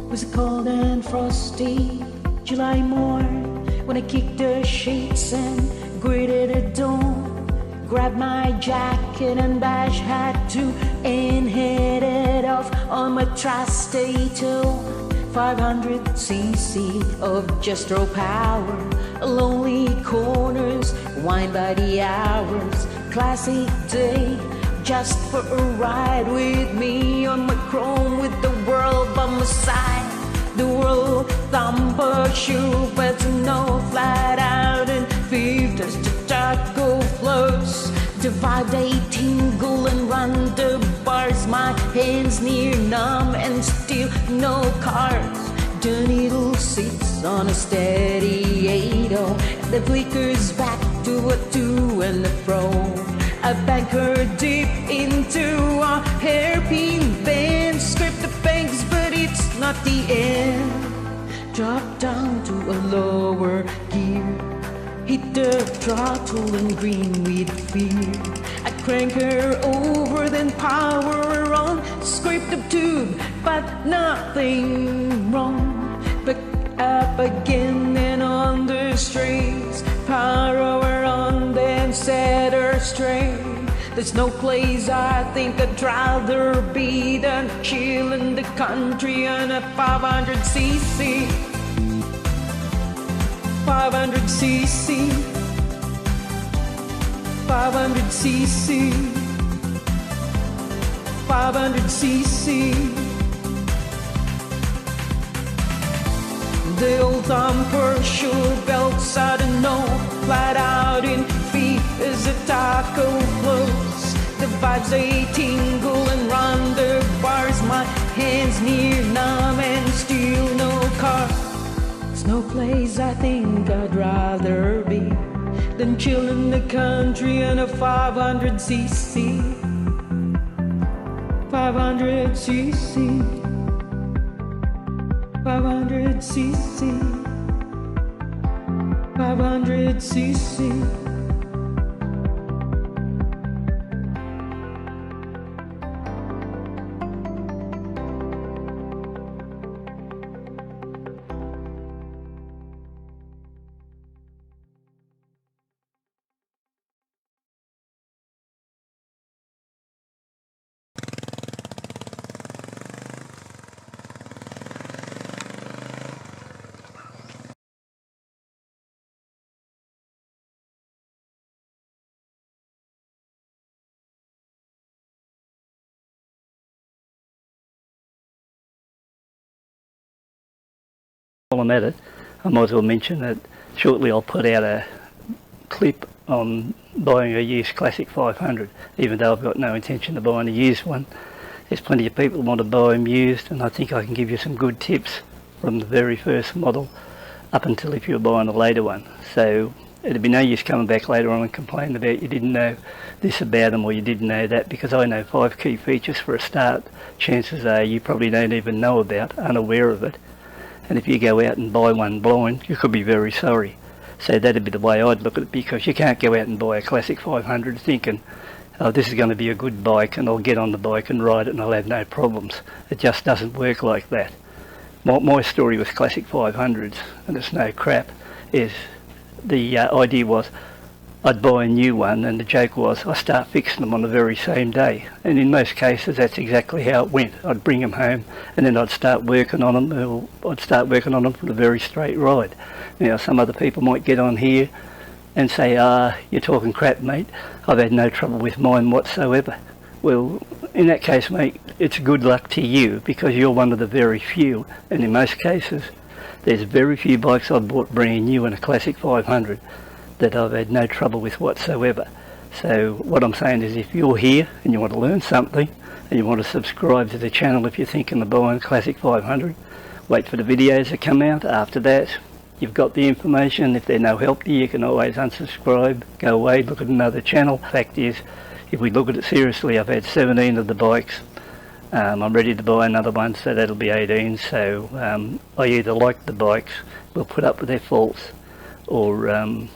Was a cold and frosty July morn when I kicked the sheets and greeted at dawn. Grabbed my jacket and badge hat too and headed off on my tri-state to 500cc of just raw power. Lonely corners, wine by the hours. Classic day, just for a ride with me on my chrome with the world by my side. The world thumper shoe, but no flat out and fifth as the taco floats. The 5-day tingle and run the bars. My hands near numb and still no cars. The needle sits on a steady 8-0 and the flickers back to a 2 and a fro. I bank her deep into a hairpin bend. Scrape the banks, but it's not the end. Drop down to a lower gear. Hit the throttle and green with fear. I crank her over, then power her on. Scrape the tube, but nothing wrong. Back up again and on the straights. Power her on, then set her straight. There's no place I think I'd rather be than chill in the country on a 500cc. 500cc. 500cc. 500cc. The old thumper sure belts out and no flat out in feet as the taco floats. The vibes they tingle and run the bars. My hands near numb and still no car. There's no place I think I'd rather be than chill in the country on a 500cc. 500cc. 500cc. 500cc. While I'm at it, I might as well mention that shortly I'll put out a clip on buying a used Classic 500, even though I've got no intention of buying a used one. There's plenty of people who want to buy them used, and I think I can give you some good tips from the very first model up until if you're buying a later one. So it'd be no use coming back later on and complaining about you didn't know this about them or you didn't know that, because I know 5 key features for a start. Chances are you probably don't even know about, unaware of it. And if you go out and buy one blind, you could be very sorry. So that'd be the way I'd look at it, because you can't go out and buy a Classic 500 thinking, oh, this is going to be a good bike and I'll get on the bike and ride it and I'll have no problems. It just doesn't work like that. My story with Classic 500s, and it's no crap, is the idea was I'd buy a new one, and the joke was I start fixing them on the very same day. And in most cases that's exactly how it went. I'd bring them home and then I'd start working on them, or I'd start working on them for a very straight ride. Now some other people might get on here and say, you're talking crap, mate, I've had no trouble with mine whatsoever. Well, in that case, mate, it's good luck to you, because you're one of the very few, and in most cases there's very few bikes I've bought brand new in a Classic 500 that I've had no trouble with whatsoever. So what I'm saying is, if you're here and you want to learn something and you want to subscribe to the channel if you're thinking of buying Classic 500, wait for the videos to come out. After that, you've got the information. If they're no help to you, you can always unsubscribe, go away, look at another channel. Fact is, if we look at it seriously, I've had 17 of the bikes. I'm ready to buy another one, so that'll be 18. So I either like the bikes, we'll put up with their faults, or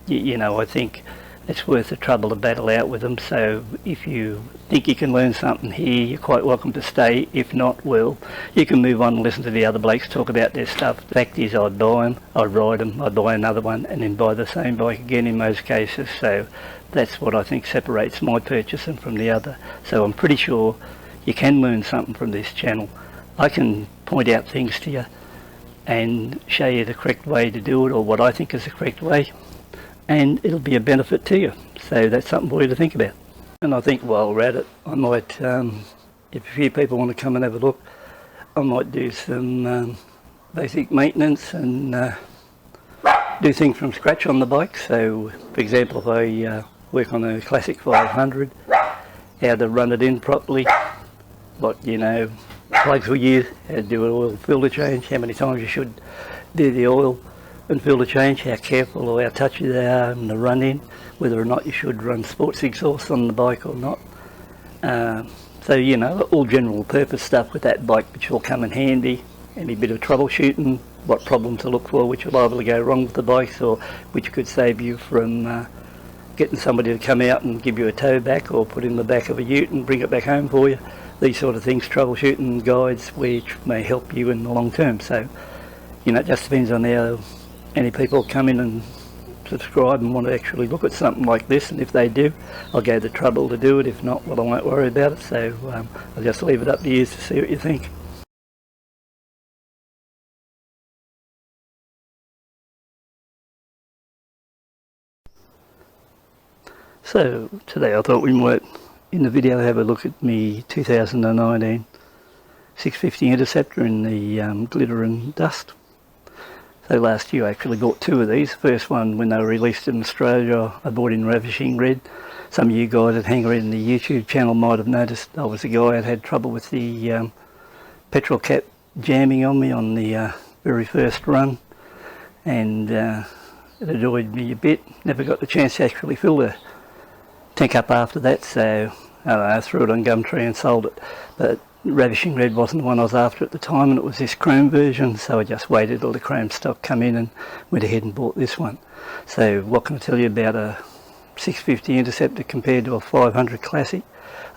you know, I think it's worth the trouble to battle out with them. So if you think you can learn something here, you're quite welcome to stay. If not, well, you can move on and listen to the other blokes talk about their stuff. The fact is, I'd buy them, I'd ride them, I'd buy another one, and then buy the same bike again in most cases. So that's what I think separates my purchasing from the other. So I'm pretty sure you can learn something from this channel. I can point out things to you and show you the correct way to do it, or what I think is the correct way, and it'll be a benefit to you. So that's something for you to think about. And I think while we're at it, I might, if a few people want to come and have a look, I might do some basic maintenance and do things from scratch on the bike. So for example, if I work on a Classic 500, how to run it in properly, what, you know, plugs we use, how to do an oil filter change, how many times you should do the oil and filter change, how careful or how touchy they are in the run in, whether or not you should run sports exhaust on the bike or not. So, you know, all general purpose stuff with that bike, which will come in handy. Any bit of troubleshooting, what problem to look for, which will either go wrong with the bikes, or which could save you from getting somebody to come out and give you a tow back, or put in the back of a ute and bring it back home for you. These sort of things, troubleshooting guides, which may help you in the long term. So, you know, it just depends on how any people come in and subscribe and want to actually look at something like this, and if they do, I'll go the trouble to do it. If not, well, I won't worry about it. So I'll just leave it up to you to see what you think. So today I thought we might, in the video, have a look at me 2019 650 Interceptor in the glitter and dust. So last year I actually bought two of these. The first one, when they were released in Australia, I bought in ravishing red. Some of you guys that hang around the YouTube channel might have noticed I was a guy that had trouble with the petrol cap jamming on me on the very first run, and it annoyed me a bit. Never got the chance to actually fill the tank up after that, so I don't know, threw it on Gumtree and sold it. But ravishing red wasn't the one I was after at the time, and it was this chrome version, so I just waited till the chrome stock come in and went ahead and bought this one. So what can I tell you about a 650 Interceptor compared to a 500 Classic?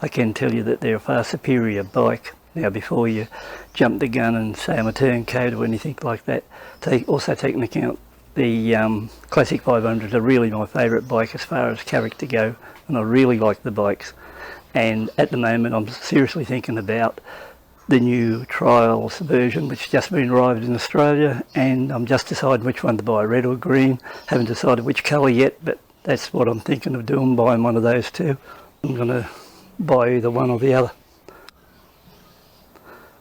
I can tell you that they're a far superior bike. Now, before you jump the gun and say I'm a turncoat or anything like that, also take into account the Classic 500s are really my favourite bike as far as character go, and I really like the bikes. And at the moment I'm seriously thinking about the new trials version, which has just been arrived in Australia, and I'm just deciding which one to buy, red or green. Haven't decided which colour yet, but that's what I'm thinking of doing, buying one of those two. I'm going to buy either one or the other.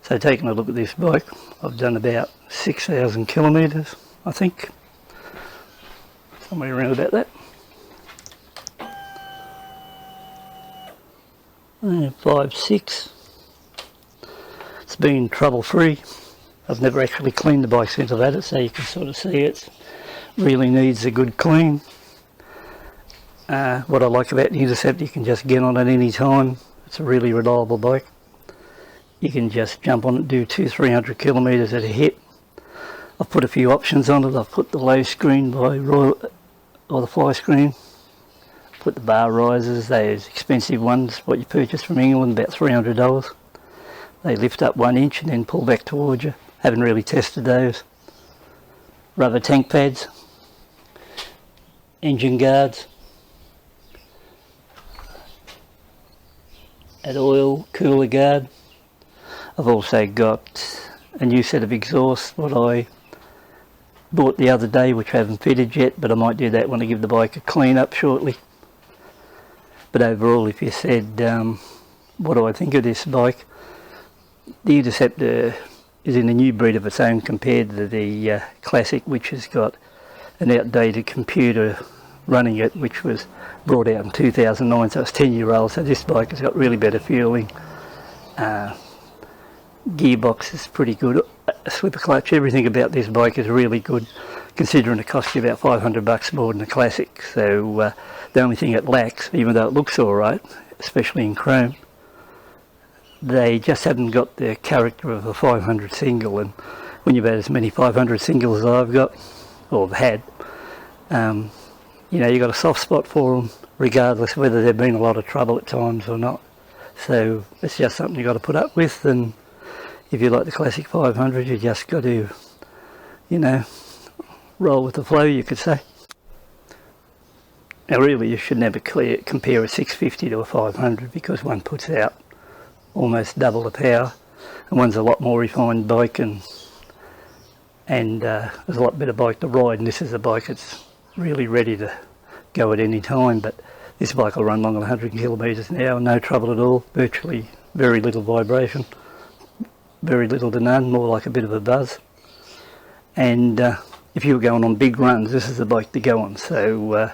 So taking a look at this bike, I've done about 6,000 kilometres, I think, somewhere around about that. 5, 6. It's been trouble free. I've never actually cleaned the bike since I've had it, so you can sort of see it really needs a good clean. What I like about the Interceptor, you can just get on at any time. It's a really reliable bike. You can just jump on it, do 200-300 kilometres at a hit. I've put a few options on it. I've put the low screen by Royal, or the fly screen. Put the bar risers, those expensive ones, what you purchase from England, about $300. They lift up 1 inch and then pull back towards you. Haven't really tested those. Rubber tank pads, engine guards, an oil cooler guard. I've also got a new set of exhausts, what I bought the other day, which I haven't fitted yet, but I might do that when I give the bike a clean up shortly. But overall, if you said, what do I think of this bike? The Interceptor is in a new breed of its own compared to the Classic, which has got an outdated computer running it, which was brought out in 2009, so it's 10-year-old. So this bike has got really better fueling. Gearbox is pretty good. Slipper clutch, everything about this bike is really good, considering it costs you about $500 more than the Classic. So the only thing it lacks, even though it looks alright, especially in chrome, they just haven't got the character of a 500 single. And when you've had as many 500 singles as I've got, or have had, you know, you've got a soft spot for them, regardless whether they've been a lot of trouble at times or not. So it's just something you've got to put up with, and if you like the Classic 500, you just got to, you know, roll with the flow, you could say. Now really you should never compare a 650 to a 500, because one puts out almost double the power, and one's a lot more refined bike, and there's a lot better bike to ride, and this is a bike that's really ready to go at any time. But this bike will run longer than 100 kilometres an hour, no trouble at all, virtually very little vibration, very little to none, more like a bit of a buzz. And if you were going on big runs, this is the bike to go on. So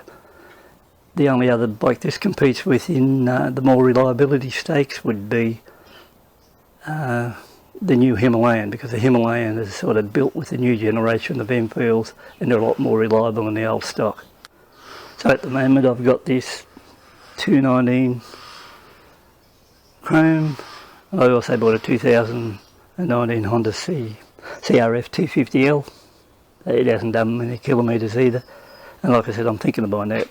the only other bike this competes with in the more reliability stakes would be the new Himalayan, because the Himalayan is sort of built with the new generation of Enfields, and they're a lot more reliable than the old stock. So at the moment I've got this 219 Chrome. I also bought a 2019 Honda CRF 250L. It hasn't done many kilometres either, and like I said, I'm thinking of buying that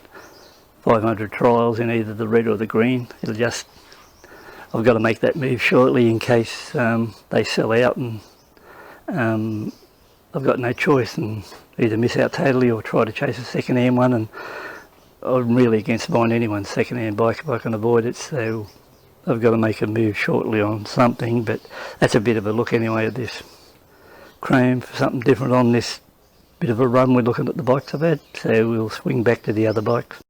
500 trials in either the red or the green. It'll just, I've got to make that move shortly in case they sell out, and I've got no choice, and either miss out totally or try to chase a second-hand one. And I'm really against buying anyone's second-hand bike if I can avoid it, so I've got to make a move shortly on something. But that's a bit of a look anyway at this Chrome, for something different on this bit of a run we're looking at the bikes I've had. So we'll swing back to the other bikes.